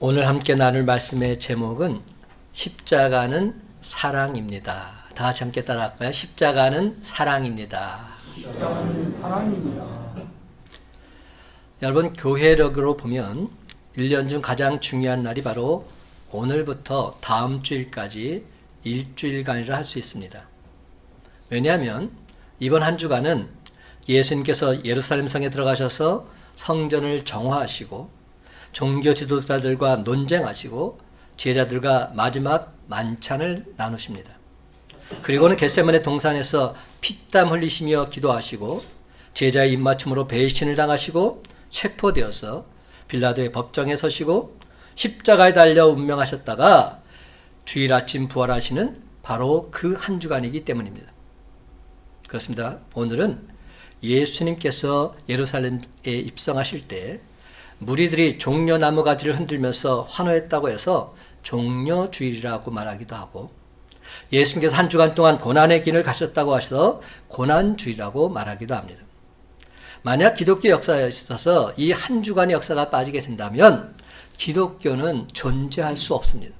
오늘 함께 나눌 말씀의 제목은 십자가는 사랑입니다. 다 같이 함께 따라할까요? 십자가는 사랑입니다. 십자가는 사랑입니다. 여러분, 교회력으로 보면 1년 중 가장 중요한 날이 바로 오늘부터 다음 주일까지 일주일간이라 할 수 있습니다. 왜냐하면 이번 한 주간은 예수님께서 예루살렘 성에 들어가셔서 성전을 정화하시고 종교 지도자들과 논쟁하시고 제자들과 마지막 만찬을 나누십니다. 그리고는 겟세마네 동산에서 피땀 흘리시며 기도하시고 제자의 입맞춤으로 배신을 당하시고 체포되어서 빌라도의 법정에 서시고 십자가에 달려 운명하셨다가 주일 아침 부활하시는 바로 그 한 주간이기 때문입니다. 그렇습니다. 오늘은 예수님께서 예루살렘에 입성하실 때 무리들이 종려나무 가지를 흔들면서 환호했다고 해서 종려주일이라고 말하기도 하고, 예수님께서 한 주간 동안 고난의 길을 가셨다고 하셔서 고난주일이라고 말하기도 합니다. 만약 기독교 역사에 있어서 이 한 주간의 역사가 빠지게 된다면 기독교는 존재할 수 없습니다.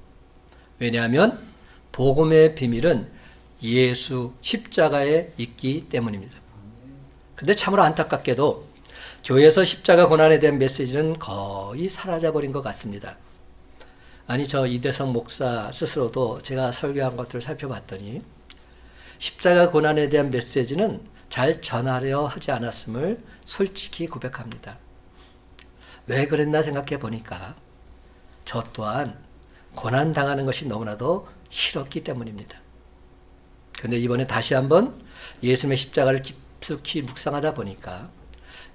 왜냐하면 복음의 비밀은 예수 십자가에 있기 때문입니다. 그런데 참으로 안타깝게도 교회에서 십자가 고난에 대한 메시지는 거의 사라져버린 것 같습니다. 아니, 저 이대성 목사 스스로도 제가 설교한 것들을 살펴봤더니 십자가 고난에 대한 메시지는 잘 전하려 하지 않았음을 솔직히 고백합니다. 왜 그랬나 생각해 보니까 저 또한 고난당하는 것이 너무나도 싫었기 때문입니다. 그런데 이번에 다시 한번 예수님의 십자가를 깊숙이 묵상하다 보니까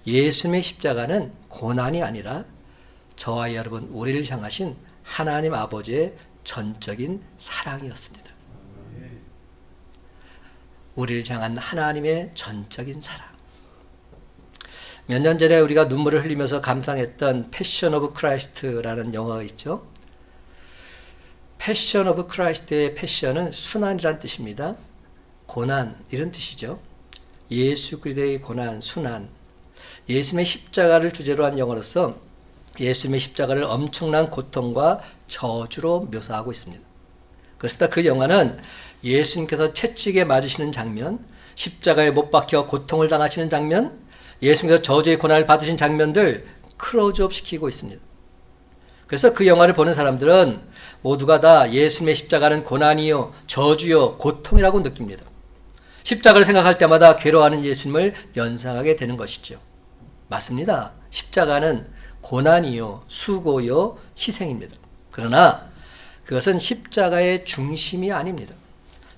예수님의 십자가는 고난이 아니라 저와 여러분 우리를 향하신 하나님 아버지의 전적인 사랑이었습니다. 우리를 향한 하나님의 전적인 사랑. 몇 년 전에 우리가 눈물을 흘리면서 감상했던 패션 오브 크라이스트라는 영화가 있죠. 패션 오브 크라이스트의 패션은 순환이란 뜻입니다. 고난, 이런 뜻이죠. 예수 그리스도의 고난, 순환. 예수님의 십자가를 주제로 한 영화로서 예수님의 십자가를 엄청난 고통과 저주로 묘사하고 있습니다. 그렇습니다. 그 영화는 예수님께서 채찍에 맞으시는 장면, 십자가에 못 박혀 고통을 당하시는 장면, 예수님께서 저주의 고난을 받으신 장면들 클로즈업 시키고 있습니다. 그래서 그 영화를 보는 사람들은 모두가 다 예수님의 십자가는 고난이요, 저주요, 고통이라고 느낍니다. 십자가를 생각할 때마다 괴로워하는 예수님을 연상하게 되는 것이죠. 맞습니다. 십자가는 고난이요, 수고요, 희생입니다. 그러나 그것은 십자가의 중심이 아닙니다.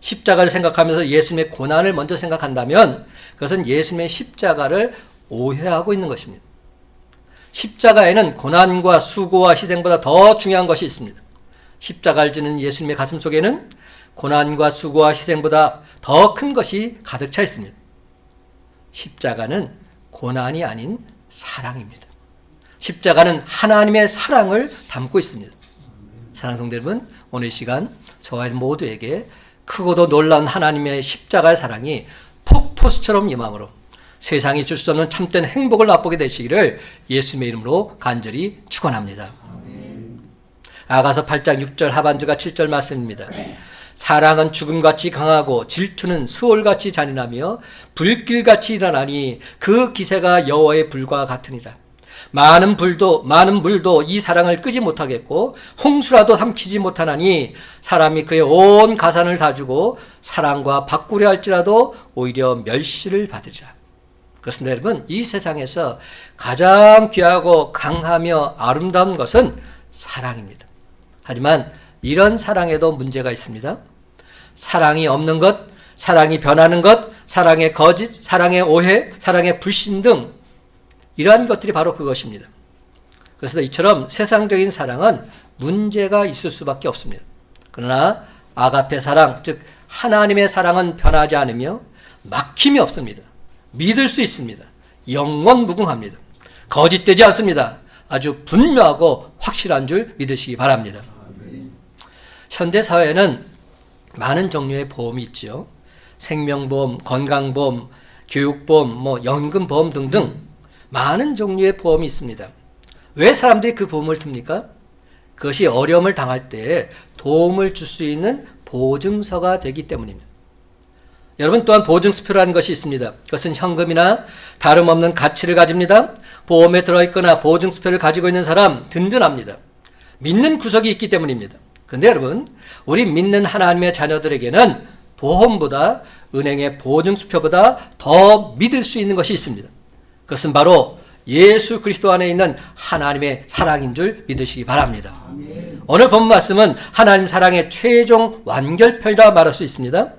십자가를 생각하면서 예수님의 고난을 먼저 생각한다면 그것은 예수님의 십자가를 오해하고 있는 것입니다. 십자가에는 고난과 수고와 희생보다 더 중요한 것이 있습니다. 십자가를 지는 예수님의 가슴 속에는 고난과 수고와 희생보다 더 큰 것이 가득 차 있습니다. 십자가는 고난이 아닌 사랑입니다. 십자가는 하나님의 사랑을 담고 있습니다. 사랑하는 성도 여러분, 오늘 이 시간 저와 모두에게 크고도 놀라운 하나님의 십자가의 사랑이 폭포수처럼 임함으로 세상이 줄 수 없는 참된 행복을 맛보게 되시기를 예수님의 이름으로 간절히 축원합니다. 아가서 8장 6절 하반절과 7절 말씀입니다. 사랑은 죽음같이 강하고 질투는 수월같이 잔인하며 불길같이 일어나니 그 기세가 여호와의 불과 같으니라. 많은 물도 이 사랑을 끄지 못하겠고 홍수라도 삼키지 못하나니 사람이 그의 온 가산을 다 주고 사랑과 바꾸려 할지라도 오히려 멸시를 받으리라. 그렇습니다. 여러분, 이 세상에서 가장 귀하고 강하며 아름다운 것은 사랑입니다. 하지만 이런 사랑에도 문제가 있습니다. 사랑이 없는 것, 사랑이 변하는 것, 사랑의 거짓, 사랑의 오해, 사랑의 불신 등 이러한 것들이 바로 그것입니다. 그래서 이처럼 세상적인 사랑은 문제가 있을 수밖에 없습니다. 그러나 아가페 사랑, 즉 하나님의 사랑은 변하지 않으며 막힘이 없습니다. 믿을 수 있습니다. 영원 무궁합니다. 거짓되지 않습니다. 아주 분명하고 확실한 줄 믿으시기 바랍니다. 현대사회는 많은 종류의 보험이 있죠. 생명보험, 건강보험, 교육보험, 연금보험 등등 많은 종류의 보험이 있습니다. 왜 사람들이 그 보험을 듭니까? 그것이 어려움을 당할 때 도움을 줄 수 있는 보증서가 되기 때문입니다. 여러분, 또한 보증수표라는 것이 있습니다. 그것은 현금이나 다름없는 가치를 가집니다. 보험에 들어있거나 보증수표를 가지고 있는 사람 든든합니다. 믿는 구석이 있기 때문입니다. 그런데 여러분, 우리 믿는 하나님의 자녀들에게는 보험보다, 은행의 보증수표보다 더 믿을 수 있는 것이 있습니다. 그것은 바로 예수 그리스도 안에 있는 하나님의 사랑인 줄 믿으시기 바랍니다. 오늘 본 말씀은 하나님 사랑의 최종 완결편이라 말할 수 있습니다.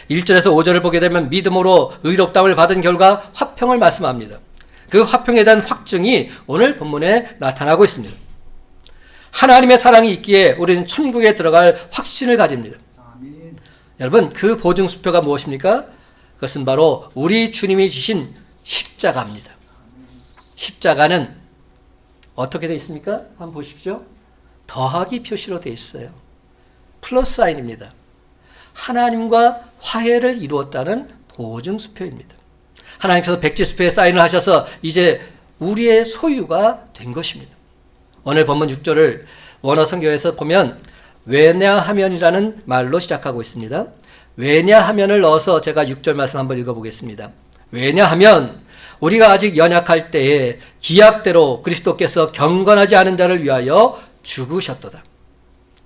1절에서 5절을 보게 되면 믿음으로 의롭다움을 받은 결과 화평을 말씀합니다. 그 화평에 대한 확증이 오늘 본문에 나타나고 있습니다. 하나님의 사랑이 있기에 우리는 천국에 들어갈 확신을 가집니다. 아멘. 여러분, 그 보증수표가 무엇입니까? 그것은 바로 우리 주님이 지신 십자가입니다. 십자가는 어떻게 되어 있습니까? 한번 보십시오. 더하기 표시로 되어 있어요. 플러스 사인입니다. 하나님과 화해를 이루었다는 보증수표입니다. 하나님께서 백지수표에 사인을 하셔서 이제 우리의 소유가 된 것입니다. 오늘 본문 6절을 원어 성경에서 보면 왜냐하면이라는 말로 시작하고 있습니다. 왜냐하면을 넣어서 제가 6절 말씀 한번 읽어보겠습니다. 왜냐하면 우리가 아직 연약할 때에 기약대로 그리스도께서 경건하지 않은 자를 위하여 죽으셨도다.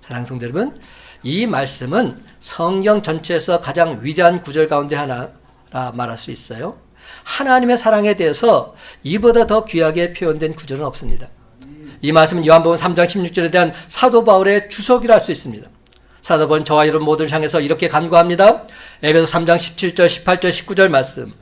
사랑하는 성도 여러분, 이 말씀은 성경 전체에서 가장 위대한 구절 가운데 하나라 말할 수 있어요. 하나님의 사랑에 대해서 이보다 더 귀하게 표현된 구절은 없습니다. 이 말씀은 요한복음 3장 16절에 대한 사도 바울의 주석이라 할 수 있습니다. 사도 바울은 저와 여러분 모두를 향해서 이렇게 간구합니다. 에베소 3장 17절, 18절, 19절 말씀.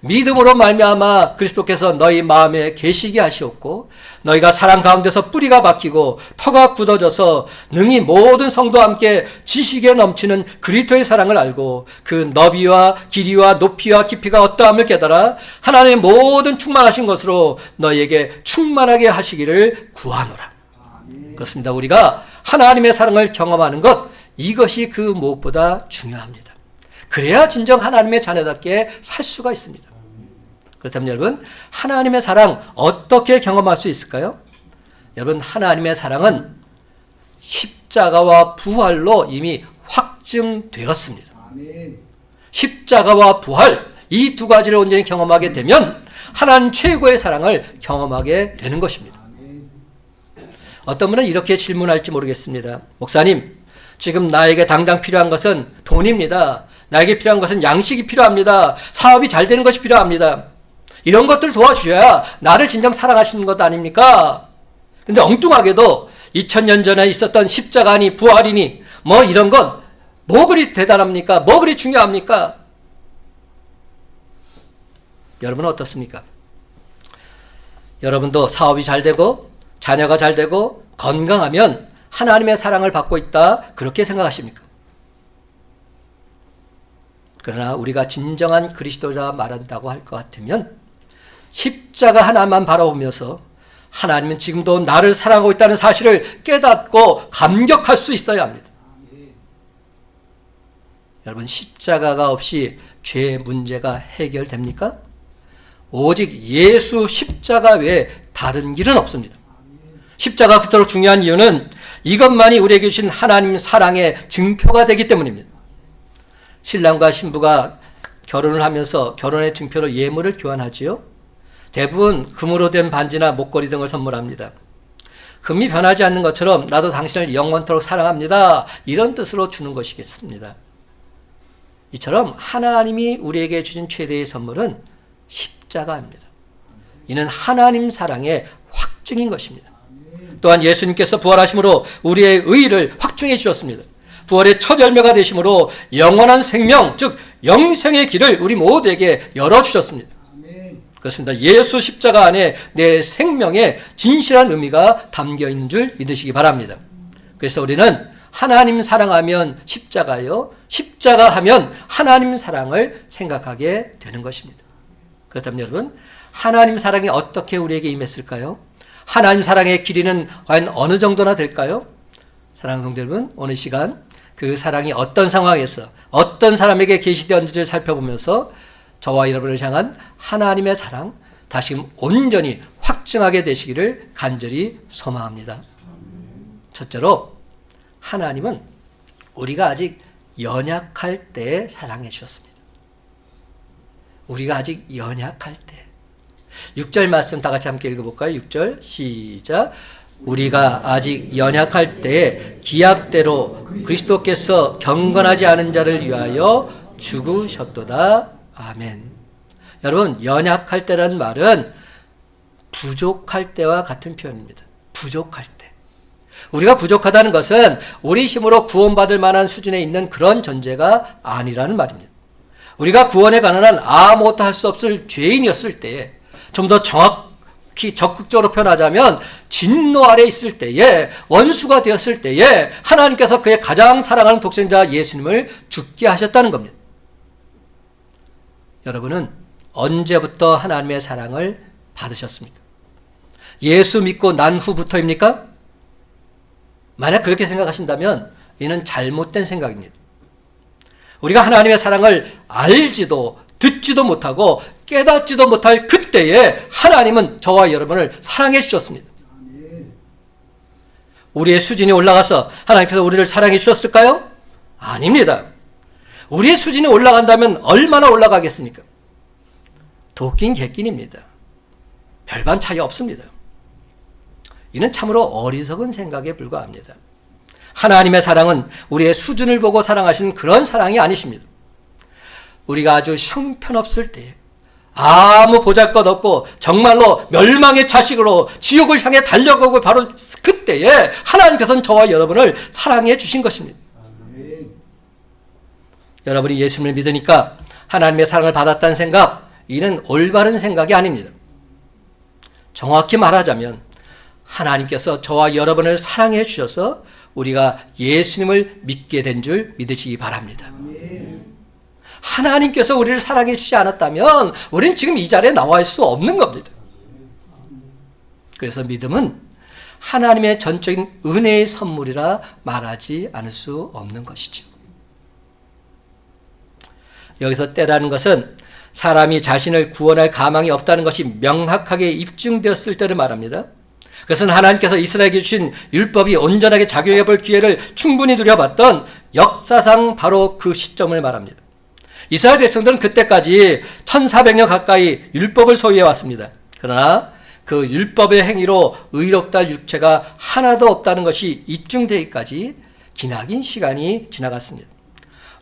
믿음으로 말미암아 그리스도께서 너희 마음에 계시게 하시었고 너희가 사랑 가운데서 뿌리가 박히고 터가 굳어져서 능히 모든 성도와 함께 지식에 넘치는 그리스도의 사랑을 알고 그 너비와 길이와 높이와 깊이가 어떠함을 깨달아 하나님의 모든 충만하신 것으로 너희에게 충만하게 하시기를 구하노라. 그렇습니다. 우리가 하나님의 사랑을 경험하는 것, 이것이 그 무엇보다 중요합니다. 그래야 진정 하나님의 자녀답게 살 수가 있습니다. 그렇다면 여러분, 하나님의 사랑 어떻게 경험할 수 있을까요? 여러분, 하나님의 사랑은 십자가와 부활로 이미 확증되었습니다. 아멘. 십자가와 부활, 이 두 가지를 온전히 경험하게 되면 하나님 최고의 사랑을 경험하게 되는 것입니다. 아멘. 어떤 분은 이렇게 질문할지 모르겠습니다. 목사님, 지금 나에게 당장 필요한 것은 돈입니다. 나에게 필요한 것은 양식이 필요합니다. 사업이 잘 되는 것이 필요합니다. 이런 것들 도와주셔야 나를 진정 사랑하시는 것 아닙니까? 근데 엉뚱하게도 2000년 전에 있었던 십자가니 부활이니 뭐 이런 것 뭐 그리 대단합니까? 뭐 그리 중요합니까? 여러분은 어떻습니까? 여러분도 사업이 잘 되고 자녀가 잘 되고 건강하면 하나님의 사랑을 받고 있다, 그렇게 생각하십니까? 그러나 우리가 진정한 그리스도라 말한다고 할 것 같으면 십자가 하나만 바라보면서 하나님은 지금도 나를 사랑하고 있다는 사실을 깨닫고 감격할 수 있어야 합니다. 여러분, 십자가가 없이 죄 문제가 해결됩니까? 오직 예수 십자가 외에 다른 길은 없습니다. 십자가가 그토록 중요한 이유는 이것만이 우리에게 주신 하나님 사랑의 증표가 되기 때문입니다. 신랑과 신부가 결혼을 하면서 결혼의 증표로 예물을 교환하지요. 대부분 금으로 된 반지나 목걸이 등을 선물합니다. 금이 변하지 않는 것처럼 나도 당신을 영원토록 사랑합니다, 이런 뜻으로 주는 것이겠습니다. 이처럼 하나님이 우리에게 주신 최대의 선물은 십자가입니다. 이는 하나님 사랑의 확증인 것입니다. 또한 예수님께서 부활하심으로 우리의 의의를 확증해 주셨습니다. 부활의 첫 열매가 되심으로 영원한 생명, 즉 영생의 길을 우리 모두에게 열어주셨습니다. 그렇습니다. 예수 십자가 안에 내 생명의 진실한 의미가 담겨있는 줄 믿으시기 바랍니다. 그래서 우리는 하나님 사랑하면 십자가요, 십자가 하면 하나님 사랑을 생각하게 되는 것입니다. 그렇다면 여러분, 하나님 사랑이 어떻게 우리에게 임했을까요? 하나님 사랑의 길이는 과연 어느 정도나 될까요? 사랑하는 성도 여러분, 오늘 시간 그 사랑이 어떤 상황에서 어떤 사람에게 계시되었는지를 살펴보면서 저와 여러분을 향한 하나님의 사랑 다시금 온전히 확증하게 되시기를 간절히 소망합니다. 첫째로 하나님은 우리가 아직 연약할 때 사랑해 주셨습니다. 우리가 아직 연약할 때. 6절 말씀 다 같이 함께 읽어볼까요? 6절 시작. 우리가 아직 연약할 때 기약대로 그리스도께서 경건하지 않은 자를 위하여 죽으셨도다. 아멘. 여러분, 연약할 때라는 말은 부족할 때와 같은 표현입니다. 부족할 때. 우리가 부족하다는 것은 우리 힘으로 구원받을 만한 수준에 있는 그런 존재가 아니라는 말입니다. 우리가 구원에 관한 한 아무것도 할 수 없을 죄인이었을 때, 좀 더 정확히 적극적으로 표현하자면 진노 아래 있을 때에, 원수가 되었을 때에 하나님께서 그의 가장 사랑하는 독생자 예수님을 죽게 하셨다는 겁니다. 여러분은 언제부터 하나님의 사랑을 받으셨습니까? 예수 믿고 난 후부터입니까? 만약 그렇게 생각하신다면 이는 잘못된 생각입니다. 우리가 하나님의 사랑을 알지도 듣지도 못하고 깨닫지도 못할 그때에 하나님은 저와 여러분을 사랑해 주셨습니다. 우리의 수준이 올라가서 하나님께서 우리를 사랑해 주셨을까요? 아닙니다. 우리의 수준이 올라간다면 얼마나 올라가겠습니까? 도끼인 객끼입니다. 별반 차이 없습니다. 이는 참으로 어리석은 생각에 불과합니다. 하나님의 사랑은 우리의 수준을 보고 사랑하시는 그런 사랑이 아니십니다. 우리가 아주 형편없을 때, 아무 보잘것없고 정말로 멸망의 자식으로 지옥을 향해 달려가고 바로 그때에 하나님께서는 저와 여러분을 사랑해 주신 것입니다. 여러분이 예수님을 믿으니까 하나님의 사랑을 받았다는 생각, 이는 올바른 생각이 아닙니다. 정확히 말하자면 하나님께서 저와 여러분을 사랑해 주셔서 우리가 예수님을 믿게 된 줄 믿으시기 바랍니다. 하나님께서 우리를 사랑해 주지 않았다면 우리는 지금 이 자리에 나와 있을 수 없는 겁니다. 그래서 믿음은 하나님의 전적인 은혜의 선물이라 말하지 않을 수 없는 것이죠. 여기서 때라는 것은 사람이 자신을 구원할 가망이 없다는 것이 명확하게 입증되었을 때를 말합니다. 그것은 하나님께서 이스라엘에게 주신 율법이 온전하게 작용해 볼 기회를 충분히 누려봤던 역사상 바로 그 시점을 말합니다. 이스라엘 백성들은 그때까지 1400년 가까이 율법을 소유해 왔습니다. 그러나 그 율법의 행위로 의롭다 할 육체가 하나도 없다는 것이 입증되기까지 기나긴 시간이 지나갔습니다.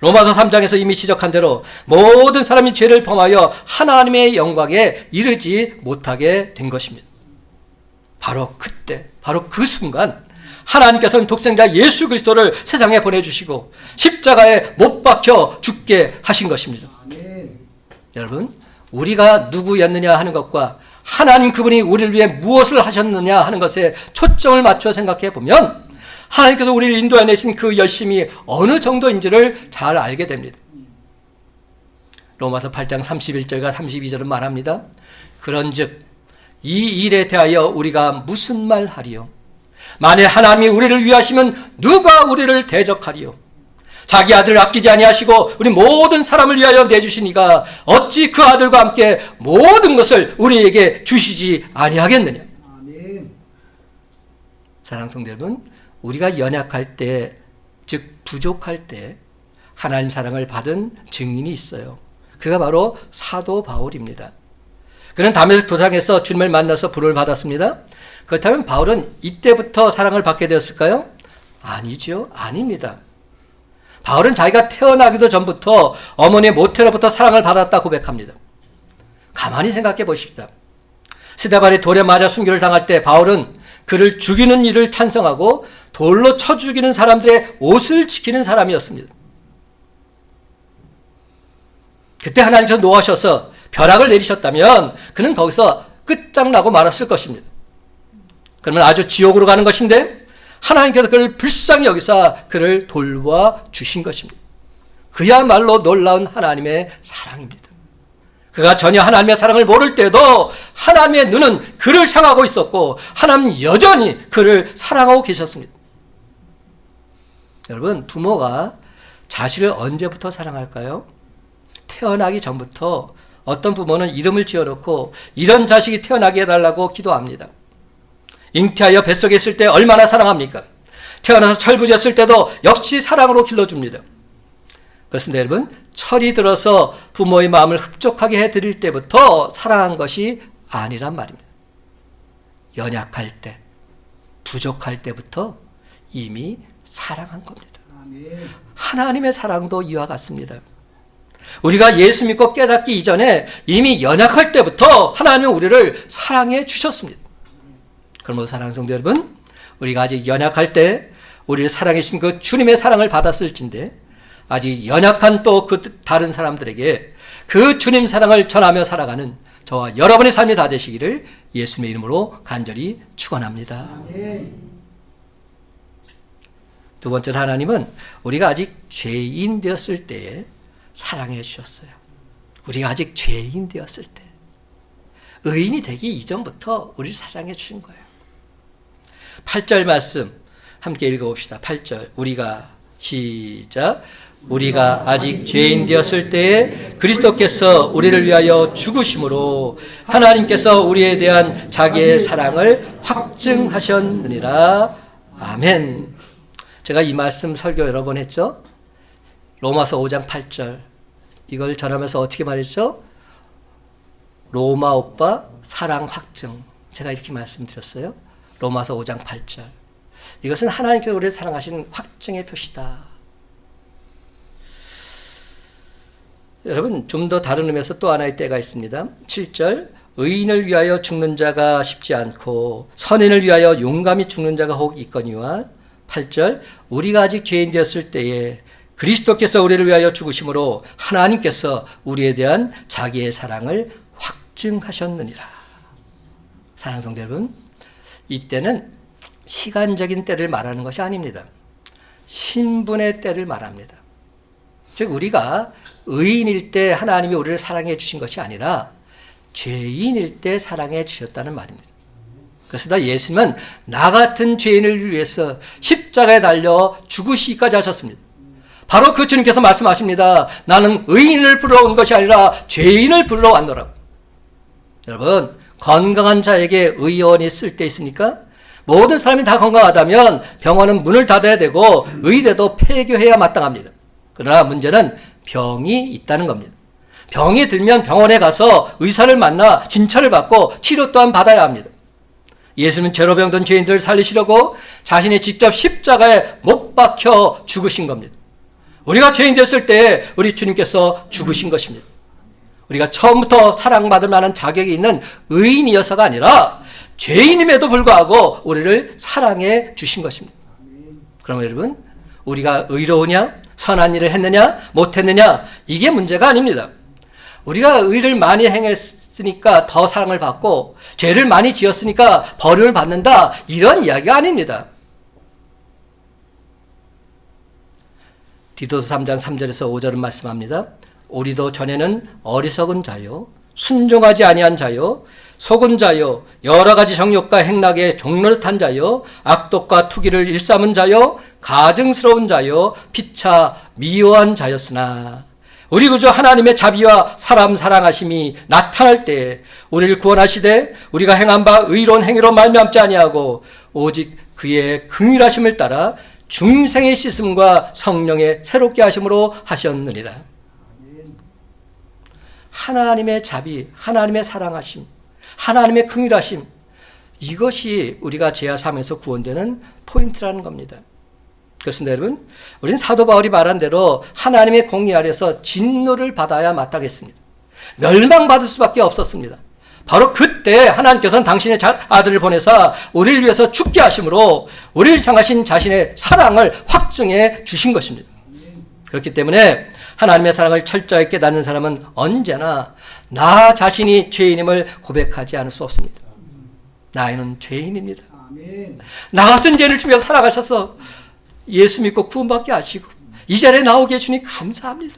로마서 3장에서 이미 지적한 대로 모든 사람이 죄를 범하여 하나님의 영광에 이르지 못하게 된 것입니다. 바로 그때, 바로 그 순간 하나님께서는 독생자 예수 그리스도를 세상에 보내주시고 십자가에 못 박혀 죽게 하신 것입니다. 여러분, 우리가 누구였느냐 하는 것과 하나님 그분이 우리를 위해 무엇을 하셨느냐 하는 것에 초점을 맞춰 생각해 보면 하나님께서 우리를 인도해내신 그 열심이 어느 정도인지를 잘 알게 됩니다. 로마서 8장 31절과 32절은 말합니다. 그런즉 이 일에 대하여 우리가 무슨 말 하리요? 만일 하나님이 우리를 위하시면 누가 우리를 대적하리요? 자기 아들을 아끼지 아니하시고 우리 모든 사람을 위하여 내주신 이가 어찌 그 아들과 함께 모든 것을 우리에게 주시지 아니하겠느냐? 아멘. 사랑하는 성도 여러분, 우리가 연약할 때, 즉 부족할 때 하나님 사랑을 받은 증인이 있어요. 그가 바로 사도 바울입니다. 그는 다메섹 도상에서 주님을 만나서 부름을 받았습니다. 그렇다면 바울은 이때부터 사랑을 받게 되었을까요? 아니죠. 아닙니다. 바울은 자기가 태어나기도 전부터 어머니의 모태로부터 사랑을 받았다 고백합니다. 가만히 생각해 보십시다. 스데반이 돌에 맞아 순교를 당할 때 바울은 그를 죽이는 일을 찬성하고 돌로 쳐 죽이는 사람들의 옷을 지키는 사람이었습니다. 그때 하나님께서 노하셔서 벼락을 내리셨다면 그는 거기서 끝장나고 말았을 것입니다. 그러면 아주 지옥으로 가는 것인데 하나님께서 그를 불쌍히 여기사 그를 돌보아 주신 것입니다. 그야말로 놀라운 하나님의 사랑입니다. 그가 전혀 하나님의 사랑을 모를 때도 하나님의 눈은 그를 향하고 있었고 하나님 여전히 그를 사랑하고 계셨습니다. 여러분, 부모가 자식을 언제부터 사랑할까요? 태어나기 전부터 어떤 부모는 이름을 지어놓고 이런 자식이 태어나게 해달라고 기도합니다. 잉태하여 뱃속에 있을 때 얼마나 사랑합니까? 태어나서 철부지였을 때도 역시 사랑으로 길러줍니다. 그렇습니다, 여러분. 철이 들어서 부모의 마음을 흡족하게 해드릴 때부터 사랑한 것이 아니란 말입니다. 연약할 때, 부족할 때부터 이미 사랑한 겁니다. 아멘. 하나님의 사랑도 이와 같습니다. 우리가 예수 믿고 깨닫기 이전에 이미 연약할 때부터 하나님은 우리를 사랑해 주셨습니다. 그러므로 사랑하는 성도 여러분, 우리가 아직 연약할 때 우리를 사랑해 주신 그 주님의 사랑을 받았을진데 아직 연약한 또 그 다른 사람들에게 그 주님 사랑을 전하며 살아가는 저와 여러분의 삶이 다 되시기를 예수님의 이름으로 간절히 축원합니다. 아멘. 두 번째로 하나님은 우리가 아직 죄인 되었을 때에 사랑해 주셨어요. 우리가 아직 죄인 되었을 때, 의인이 되기 이전부터 우리를 사랑해 주신 거예요. 8절 말씀 함께 읽어봅시다. 8절 우리가 시작. 우리가 아직 죄인 되었을 때에 그리스도께서 우리를 위하여 죽으심으로 하나님께서 우리에 대한 자기의 사랑을 확증하셨느니라. 아멘. 제가 이 말씀 설교 여러 번 했죠. 로마서 5장 8절 이걸 전하면서 어떻게 말했죠? 로마 오빠 사랑 확증. 제가 이렇게 말씀드렸어요. 로마서 5장 8절. 이것은 하나님께서 우리를 사랑하시는 확증의 표시다. 여러분, 좀 더 다른 의미에서 또 하나의 때가 있습니다. 7절 의인을 위하여 죽는 자가 쉽지 않고 선인을 위하여 용감히 죽는 자가 혹 있거니와 8절 우리가 아직 죄인 되었을 때에 그리스도께서 우리를 위하여 죽으심으로 하나님께서 우리에 대한 자기의 사랑을 확증하셨느니라. 사랑하는 성도 여러분, 이때는 시간적인 때를 말하는 것이 아닙니다. 신분의 때를 말합니다. 즉 우리가 의인일 때 하나님이 우리를 사랑해 주신 것이 아니라 죄인일 때 사랑해 주셨다는 말입니다. 그렇습니다. 예수님은 나 같은 죄인을 위해서 십자가에 달려 죽으시기까지 하셨습니다. 바로 그 주님께서 말씀하십니다. 나는 의인을 불러온 것이 아니라 죄인을 불러왔노라. 여러분, 건강한 자에게 의원이 쓸 때 있습니까? 모든 사람이 다 건강하다면 병원은 문을 닫아야 되고 의대도 폐교해야 마땅합니다. 그러나 문제는 병이 있다는 겁니다. 병이 들면 병원에 가서 의사를 만나 진찰을 받고 치료 또한 받아야 합니다. 예수는 죄로 병든 죄인들을 살리시려고 자신이 직접 십자가에 못 박혀 죽으신 겁니다. 우리가 죄인 되었을 때 우리 주님께서 죽으신 것입니다. 우리가 처음부터 사랑받을 만한 자격이 있는 의인이어서가 아니라 죄인임에도 불구하고 우리를 사랑해 주신 것입니다. 그러면 여러분, 우리가 의로우냐, 선한 일을 했느냐, 못했느냐, 이게 문제가 아닙니다. 우리가 의를 많이 행했으니까 더 사랑을 받고 죄를 많이 지었으니까 벌을 받는다, 이런 이야기가 아닙니다. 디도서 3장 3절에서 5절은 말씀합니다. 우리도 전에는 어리석은 자요, 순종하지 아니한 자요, 속은 자요, 여러 가지 정욕과 행락에 종노릇한 자요, 악독과 투기를 일삼은 자요, 가증스러운 자요, 피차 미워한 자였으나 우리 구주 하나님의 자비와 사람 사랑하심이 나타날 때 우리를 구원하시되 우리가 행한 바 의로운 행위로 말미암지 아니하고 오직 그의 긍휼하심을 따라 중생의 씻음과 성령의 새롭게 하심으로 하셨느니라. 하나님의 자비, 하나님의 사랑하심, 하나님의 긍휼하심, 이것이 우리가 죄와 삶에서 구원되는 포인트라는 겁니다. 그렇습니다, 여러분. 우리는 사도 바울이 말한 대로 하나님의 공의 아래서 진노를 받아야 마땅했습니다. 멸망받을 수밖에 없었습니다. 바로 그때 하나님께서는 당신의 아들을 보내사 우리를 위해서 죽게 하심으로 우리를 향하신 자신의 사랑을 확증해 주신 것입니다. 그렇기 때문에 하나님의 사랑을 철저히 깨닫는 사람은 언제나 나 자신이 죄인임을 고백하지 않을 수 없습니다. 나는 죄인입니다. 나 같은 죄를 주며 살아가셔서 예수 믿고 구원받게 하시고 이 자리에 나오게 해주니 감사합니다.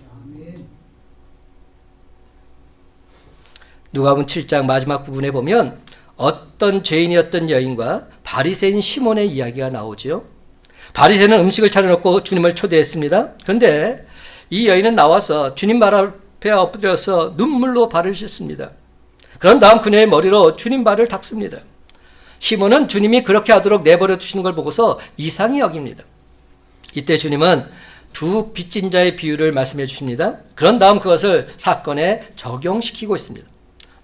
누가복음 7장 마지막 부분에 보면 어떤 죄인이었던 여인과 바리새인 시몬의 이야기가 나오죠. 바리새인은 음식을 차려놓고 주님을 초대했습니다. 그런데 이 여인은 나와서 주님 발 앞에 엎드려서 눈물로 발을 씻습니다. 그런 다음 그녀의 머리로 주님 발을 닦습니다. 시몬은 주님이 그렇게 하도록 내버려 두시는 걸 보고서 이상히 여깁니다. 이때 주님은 두 빚진 자의 비유를 말씀해 주십니다. 그런 다음 그것을 사건에 적용시키고 있습니다.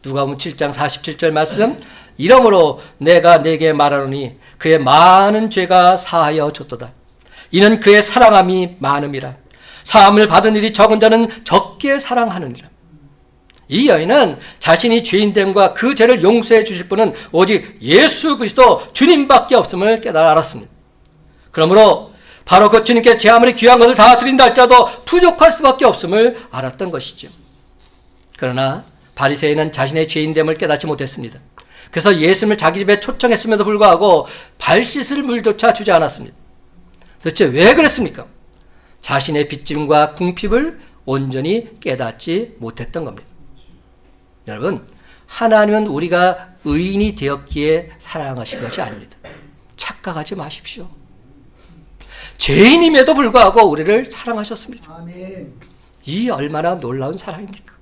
누가복음 7장 47절 말씀, 이러므로 내가 네게 말하노니 그의 많은 죄가 사하여 졌도다. 이는 그의 사랑함이 많음이라. 사함을 받은 일이 적은 자는 적게 사랑하느니라. 이 여인은 자신이 죄인됨과 그 죄를 용서해 주실 분은 오직 예수 그리스도 주님밖에 없음을 깨달아 알았습니다. 그러므로 바로 그 주님께 제 아무리 귀한 것을 다 드린다 할지라도 부족할 수밖에 없음을 알았던 것이죠. 그러나 바리새인은 자신의 죄인됨을 깨닫지 못했습니다. 그래서 예수님을 자기 집에 초청했음에도 불구하고 발 씻을 물조차 주지 않았습니다. 도대체 왜 그랬습니까? 자신의 빚짐과 궁핍을 온전히 깨닫지 못했던 겁니다. 여러분, 하나님은 우리가 의인이 되었기에 사랑하신 것이 아닙니다. 착각하지 마십시오. 죄인임에도 불구하고 우리를 사랑하셨습니다. 아멘. 이 얼마나 놀라운 사랑입니까?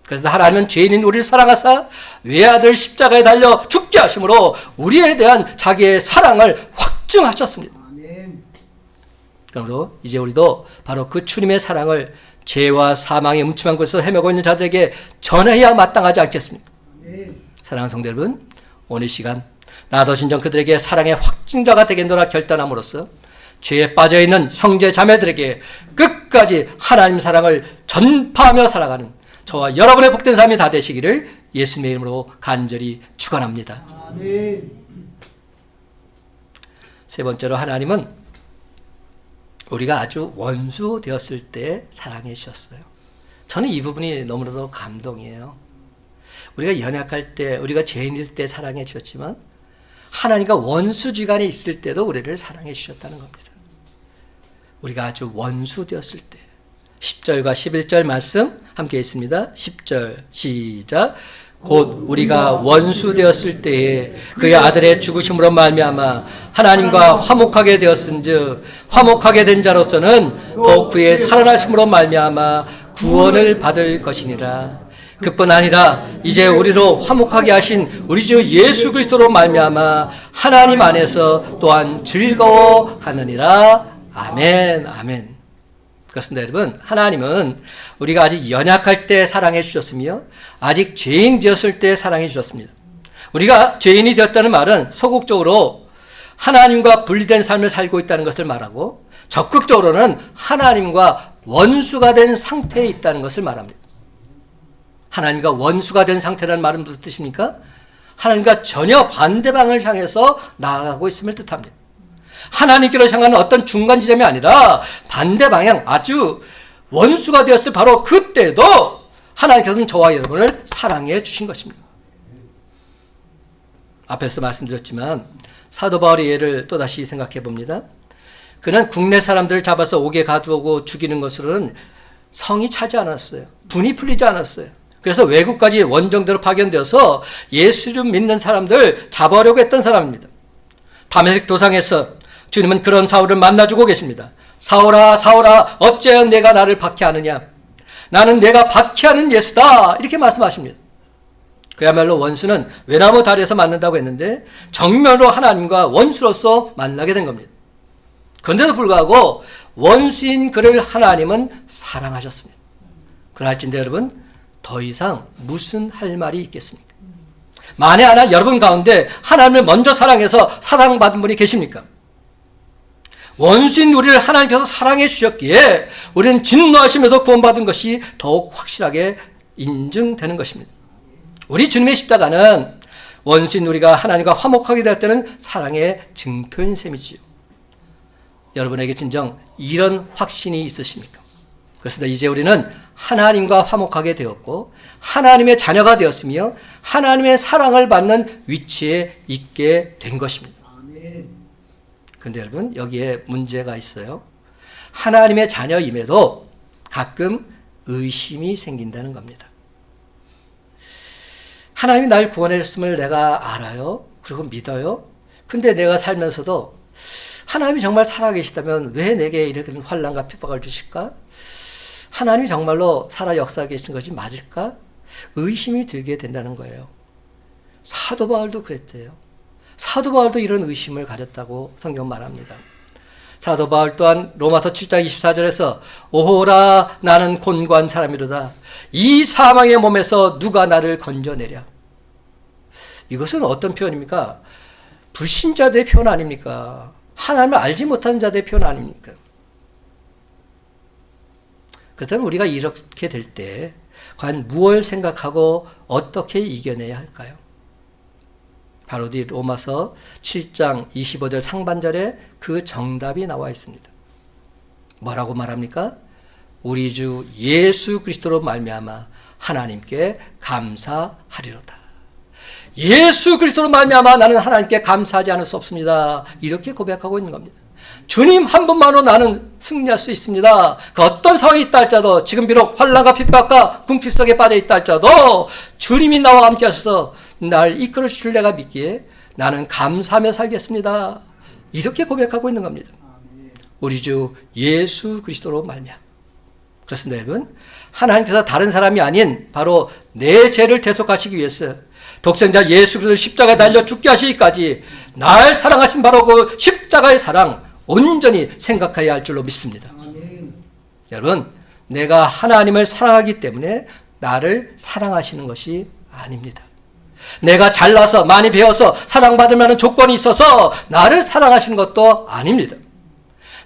그래서 하나님은 죄인인 우리를 사랑하사 외아들 십자가에 달려 죽게 하심으로 우리에 대한 자기의 사랑을 확증하셨습니다. 아멘. 그러므로 이제 우리도 바로 그 주님의 사랑을 죄와 사망의 음침한 곳에서 헤매고 있는 자들에게 전해야 마땅하지 않겠습니까? 아멘. 사랑하는 성도 여러분, 오늘 시간 나도 진정 그들에게 사랑의 확증자가 되겠노라 결단함으로써 죄에 빠져있는 형제 자매들에게 끝까지 하나님 사랑을 전파하며 살아가는 저와 여러분의 복된 삶이 다 되시기를 예수님의 이름으로 간절히 축원합니다. 아멘. 세 번째로 하나님은 우리가 아주 원수 되었을 때 사랑해 주셨어요. 저는 이 부분이 너무나도 감동이에요. 우리가 연약할 때, 우리가 죄인일 때 사랑해 주셨지만 하나님과 원수지간에 있을 때도 우리를 사랑해 주셨다는 겁니다. 우리가 아주 원수 되었을 때 10절과 11절 말씀 함께 있습니다. 10절 시작. 곧 우리가 원수 되었을 때에 그의 아들의 죽으심으로 말미암아 하나님과 화목하게 되었은즉 화목하게 된 자로서는 또 그의 살아나심으로 말미암아 구원을 받을 것이니라. 그뿐 아니라 이제 우리로 화목하게 하신 우리 주 예수 그리스도로 말미암아 하나님 안에서 또한 즐거워하느니라. 아멘, 아멘. 그렇습니다, 여러분. 하나님은 우리가 아직 연약할 때 사랑해 주셨으며 아직 죄인 되었을 때 사랑해 주셨습니다. 우리가 죄인이 되었다는 말은 소극적으로 하나님과 분리된 삶을 살고 있다는 것을 말하고 적극적으로는 하나님과 원수가 된 상태에 있다는 것을 말합니다. 하나님과 원수가 된 상태라는 말은 무슨 뜻입니까? 하나님과 전혀 반대방을 향해서 나아가고 있음을 뜻합니다. 하나님께로 향하는 어떤 중간 지점이 아니라 반대 방향, 아주 원수가 되었을 바로 그때도 하나님께서는 저와 여러분을 사랑해 주신 것입니다. 앞에서 말씀드렸지만 사도 바울의 예를 또다시 생각해 봅니다. 그는 국내 사람들을 잡아서 옥에 가두고 죽이는 것으로는 성이 차지 않았어요. 분이 풀리지 않았어요. 그래서 외국까지 원정대로 파견되어서 예수를 믿는 사람들 잡아오려고 했던 사람입니다. 다메섹 도상에서 주님은 그런 사울을 만나주고 계십니다. 사울아, 사울아, 어찌하여 내가 나를 박해하느냐? 나는 내가 박해하는 예수다. 이렇게 말씀하십니다. 그야말로 원수는 외나무 다리에서 만난다고 했는데 정면으로 하나님과 원수로서 만나게 된 겁니다. 그런데도 불구하고 원수인 그를 하나님은 사랑하셨습니다. 그럴진데 여러분, 더 이상 무슨 할 말이 있겠습니까? 만에 하나 여러분 가운데 하나님을 먼저 사랑해서 사랑받은 분이 계십니까? 원수인 우리를 하나님께서 사랑해 주셨기에 우리는 진노하시면서 구원받은 것이 더욱 확실하게 인증되는 것입니다. 우리 주님의 십자가는 원수인 우리가 하나님과 화목하게 되었다는 사랑의 증표인 셈이지요. 여러분에게 진정 이런 확신이 있으십니까? 그렇습니다. 이제 우리는 하나님과 화목하게 되었고 하나님의 자녀가 되었으며 하나님의 사랑을 받는 위치에 있게 된 것입니다. 그런데 여러분, 여기에 문제가 있어요. 하나님의 자녀임에도 가끔 의심이 생긴다는 겁니다. 하나님이 날 구원해 줬음을 내가 알아요. 그리고 믿어요. 근데 내가 살면서도 하나님이 정말 살아계시다면 왜 내게 이렇게 환난과 핍박을 주실까? 하나님이 정말로 살아 역사하고 계신 것이 맞을까? 의심이 들게 된다는 거예요. 사도 바울도 그랬대요. 사도 바울도 이런 의심을 가졌다고 성경 말합니다. 사도 바울 또한 로마서 7장 24절에서 오호라 나는 곤고한 사람이로다. 이 사망의 몸에서 누가 나를 건져내랴. 이것은 어떤 표현입니까? 불신자들의 표현 아닙니까? 하나님을 알지 못하는 자들의 표현 아닙니까? 그렇다면 우리가 이렇게 될 때 과연 무엇을 생각하고 어떻게 이겨내야 할까요? 바로 이 로마서 7장 25절 상반절에 그 정답이 나와 있습니다. 뭐라고 말합니까? 우리 주 예수 그리스도로 말미암아 하나님께 감사하리로다. 예수 그리스도로 말미암아 나는 하나님께 감사하지 않을 수 없습니다. 이렇게 고백하고 있는 겁니다. 주님 한 분만으로 나는 승리할 수 있습니다. 그 어떤 상황이 있다 할지라도, 지금 비록 환난과 핍박과 궁핍 속에 빠져 있다 할지라도 주님이 나와 함께 하셔서 날 이끌어 주실 내가 믿기에 나는 감사하며 살겠습니다. 이렇게 고백하고 있는 겁니다. 우리 주 예수 그리스도로 말미암아. 그렇습니다, 여러분. 하나님께서 다른 사람이 아닌 바로 내 죄를 대속하시기 위해서 독생자 예수 그리스도를 십자가에 달려 죽게 하시기까지 날 사랑하신 바로 그 십자가의 사랑 온전히 생각해야 할 줄로 믿습니다. 여러분, 내가 하나님을 사랑하기 때문에 나를 사랑하시는 것이 아닙니다. 내가 잘나서 많이 배워서 사랑받을 만한 조건이 있어서 나를 사랑하시는 것도 아닙니다.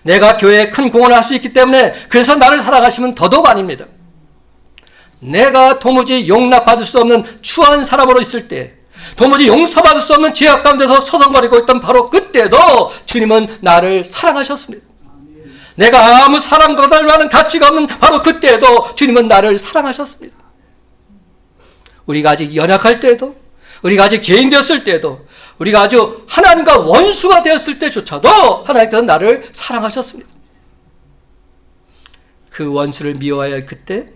내가 교회에 큰 공헌을 할 수 있기 때문에 그래서 나를 사랑하시면 더더욱 아닙니다. 내가 도무지 용납받을 수 없는 추한 사람으로 있을 때, 도무지 용서받을 수 없는 죄악 가운데서 서성거리고 있던 바로 그때도 주님은 나를 사랑하셨습니다. 내가 아무 사랑받을 만한 가치가 없는 바로 그때도 주님은 나를 사랑하셨습니다. 우리가 아직 연약할 때도, 우리가 아직 죄인 되었을 때도, 우리가 아주 하나님과 원수가 되었을 때조차도 하나님께서 나를 사랑하셨습니다. 그 원수를 미워해야 할 그때,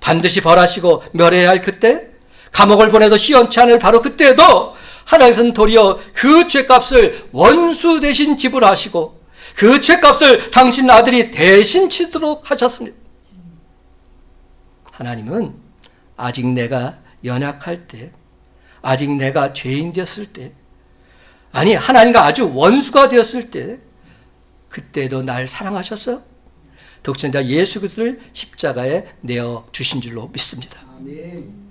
반드시 벌하시고 멸해야 할 그때, 감옥을 보내도 시원치 않을 바로 그때에도 하나님께서는 도리어 그 죄값을 원수 대신 지불하시고 그 죄값을 당신 아들이 대신 치도록 하셨습니다. 하나님은 아직 내가 연약할 때, 아직 내가 죄인 되었을 때, 아니 하나님과 아주 원수가 되었을 때, 그때도 날 사랑하셔서 독생자 예수 그리스도를 십자가에 내어 주신 줄로 믿습니다.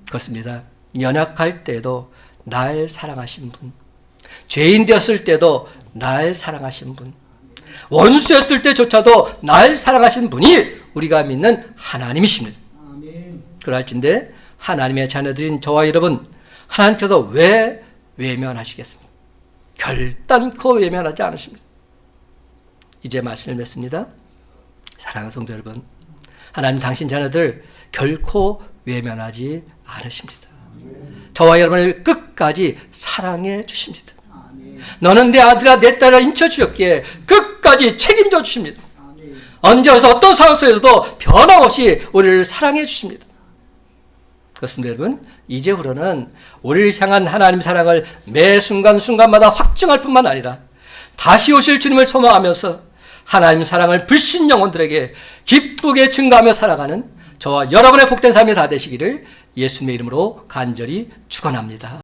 그렇습니다. 연약할 때도 날 사랑하신 분, 죄인 되었을 때도 날 사랑하신 분, 원수였을 때조차도 날 사랑하신 분이 우리가 믿는 하나님이십니다. 그럴진데 하나님의 자녀들인 저와 여러분, 하나님께서 왜 외면하시겠습니까? 결단코 외면하지 않으십니다. 이제 말씀을 맺습니다. 사랑하는 성도 여러분, 하나님 당신 자녀들 결코 외면하지 않으십니다. 저와 여러분을 끝까지 사랑해 주십니다. 너는 내 아들아 내 딸아 인쳐 주셨기에 끝까지 책임져 주십니다. 언제 어디서 어떤 상황 속에서도 변함없이 우리를 사랑해 주십니다. 그렇습니다, 여러분. 이제부터는 우리를 향한 하나님 사랑을 매 순간순간마다 확증할 뿐만 아니라 다시 오실 주님을 소망하면서 하나님 사랑을 불신 영혼들에게 기쁘게 증가하며 살아가는 저와 여러분의 복된 삶이 다 되시기를 예수님의 이름으로 간절히 축원합니다.